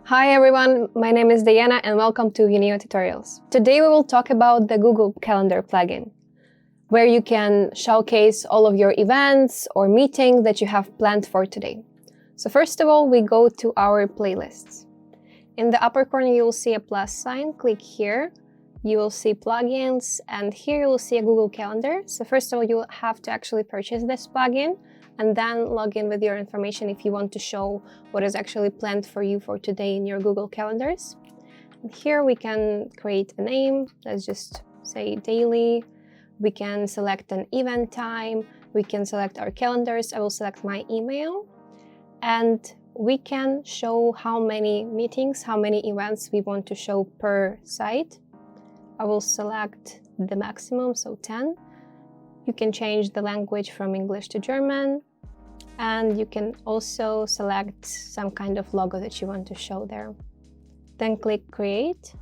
Hi everyone, my name is Diana and welcome to viewneo tutorials. Today we will talk about the Google Calendar plugin, where you can showcase all of your events or meetings that you have planned for today. So first of all, we go to our playlists. In the upper corner you will see a plus sign, click here. You will see plugins, and here you will see a Google Calendar. So first of all, you will have to actually purchase this plugin and then log in with your information if you want to show what is actually planned for you for today in your Google Calendars. And here we can create a name. Let's just say daily. We can select an event time. We can select our calendars. I will select my email. And we can show how many meetings, how many events we want to show per site. I will select the maximum, so 10. You can change the language from English to German, and you can also select some kind of logo that you want to show there. Then click Create.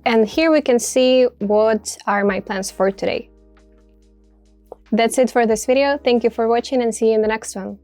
And here we can see what are my plans for today. That's it for this video. Thank you for watching and see you in the next one.